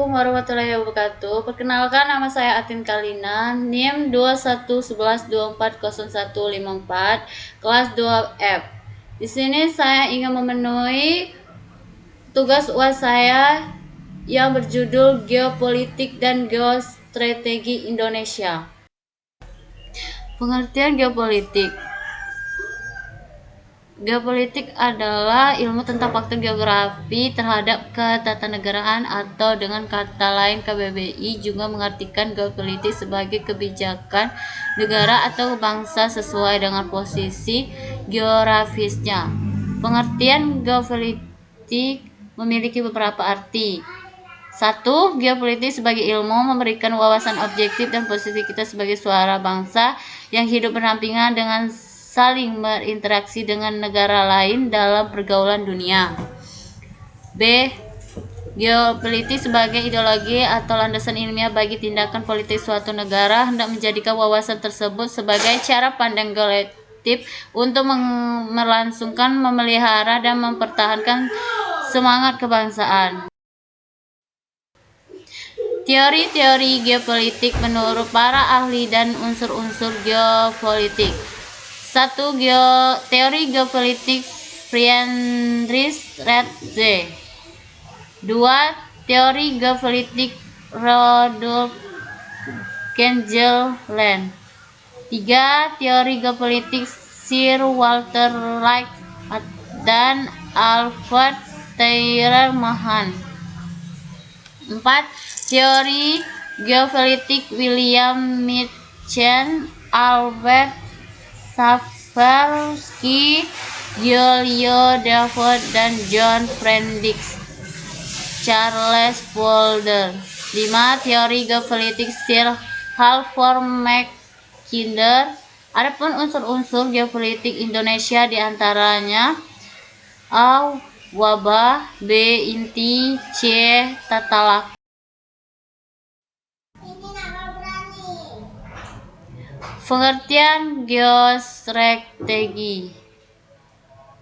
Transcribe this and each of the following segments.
Assalamualaikum warahmatullahi wabarakatuh. Perkenalkan, nama saya Atin Kalina, NIM 2111240154, kelas 2F. Di sini saya ingin memenuhi tugas UAS saya yang berjudul Geopolitik dan Geostrategi Indonesia. Pengertian geopolitik. Geopolitik adalah ilmu tentang faktor geografi terhadap ketatanegaraan, atau dengan kata lain KBBI juga mengartikan geopolitik sebagai kebijakan negara atau bangsa sesuai dengan posisi geografisnya. Pengertian geopolitik memiliki beberapa arti. 1. Geopolitik sebagai ilmu memberikan wawasan objektif dan posisi kita sebagai suara bangsa yang hidup berdampingan dengan saling berinteraksi dengan negara lain dalam pergaulan dunia. B. Geopolitik sebagai ideologi atau landasan ilmiah bagi tindakan politik suatu negara, hendak menjadikan wawasan tersebut sebagai cara pandang kolektif untuk melangsungkan, memelihara, dan mempertahankan semangat kebangsaan. Teori-teori geopolitik menurut para ahli dan unsur-unsur geopolitik. 1. Teori geopolitik Friedrich Ratze. 2. Teori geopolitik Rudolf Gelderland. 3. Teori geopolitik Sir Walter Light dan Alfred Teilhard. 4. Teori geopolitik William Mitchell, Albert Sapolsky, Giulio David, dan John Frederick Charles Boulder. 5. Teori geopolitik Sir Halford Mackinder. Adapun unsur-unsur geopolitik Indonesia diantaranya: A. Wabah, B. Inti, C. Tata laksana. Pengertian geostrategi.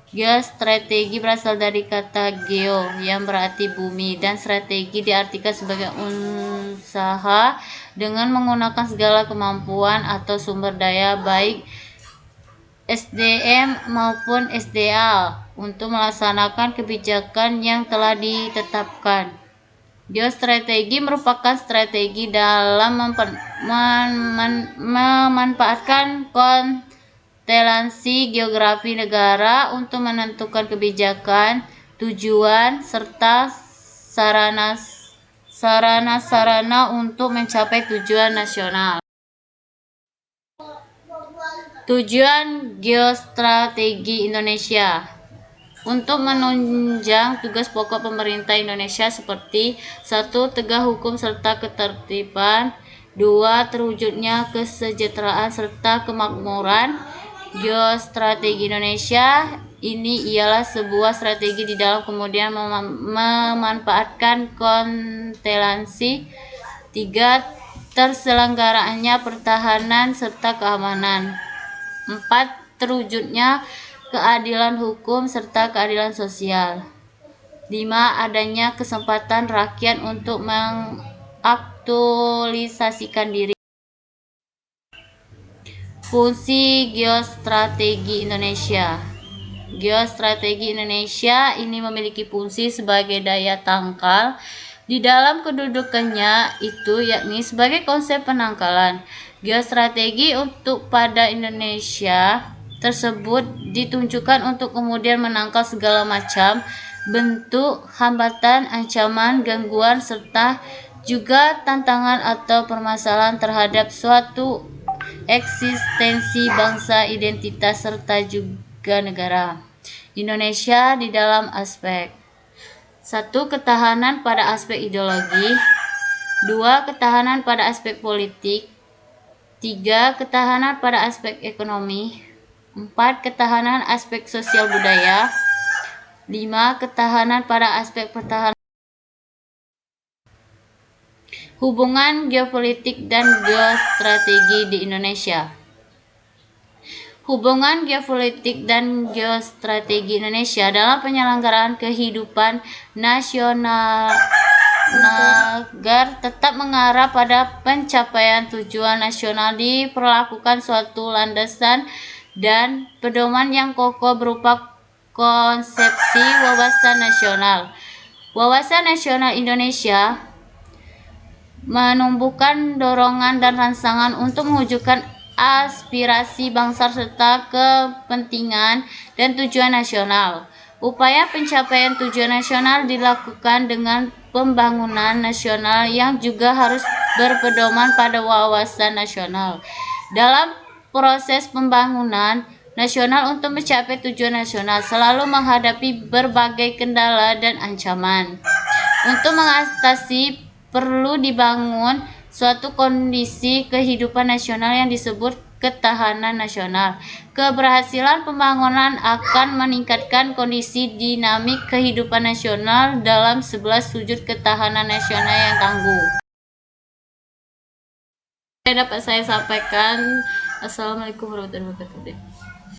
Geostrategi berasal dari kata geo yang berarti bumi, dan strategi diartikan sebagai usaha dengan menggunakan segala kemampuan atau sumber daya baik SDM maupun SDA untuk melaksanakan kebijakan yang telah ditetapkan. Geostrategi merupakan strategi dalam memanfaatkan konstelasi geografi negara untuk menentukan kebijakan, tujuan, serta sarana untuk mencapai tujuan nasional. Tujuan geostrategi Indonesia untuk menunjang tugas pokok pemerintah Indonesia seperti: 1. Tegak hukum serta ketertiban. 2. Terwujudnya kesejahteraan serta kemakmuran. Geostrategi Indonesia ini ialah sebuah strategi di dalam kemudian memanfaatkan konstelasi. 3. Terselenggaraannya pertahanan serta keamanan. 4. Terwujudnya keadilan hukum serta keadilan sosial. 5. Adanya kesempatan rakyat untuk mengaktualisasikan diri. Fungsi geostrategi Indonesia. Geostrategi Indonesia ini memiliki fungsi sebagai daya tangkal di dalam kedudukannya itu, yakni sebagai konsep penangkalan. Geostrategi untuk pada Indonesia tersebut ditunjukkan untuk kemudian menangkal segala macam bentuk hambatan, ancaman, gangguan, serta juga tantangan atau permasalahan terhadap suatu eksistensi bangsa, identitas, serta juga negara Indonesia di dalam aspek: 1. Ketahanan pada aspek ideologi. 2. Ketahanan pada aspek politik. 3. Ketahanan pada aspek ekonomi. 4. Ketahanan aspek sosial budaya. 5. Ketahanan pada aspek pertahanan. Hubungan geopolitik dan geostrategi di Indonesia. Hubungan geopolitik dan geostrategi Indonesia dalam penyelenggaraan kehidupan agar tetap mengarah pada pencapaian tujuan nasional diperlakukan suatu landasan dan pedoman yang kokoh berupa konsepsi wawasan nasional. Wawasan nasional Indonesia menumbuhkan dorongan dan rangsangan untuk mewujudkan aspirasi bangsa serta kepentingan dan tujuan nasional. Upaya pencapaian tujuan nasional dilakukan dengan pembangunan nasional yang juga harus berpedoman pada wawasan nasional. Dalam proses pembangunan nasional untuk mencapai tujuan nasional selalu menghadapi berbagai kendala dan ancaman. Untuk mengatasi perlu dibangun suatu kondisi kehidupan nasional yang disebut ketahanan nasional. Keberhasilan pembangunan akan meningkatkan kondisi dinamik kehidupan nasional dalam 11 wujud ketahanan nasional yang tangguh. Dapat saya sampaikan. Assalamualaikum warahmatullahi wabarakatuh.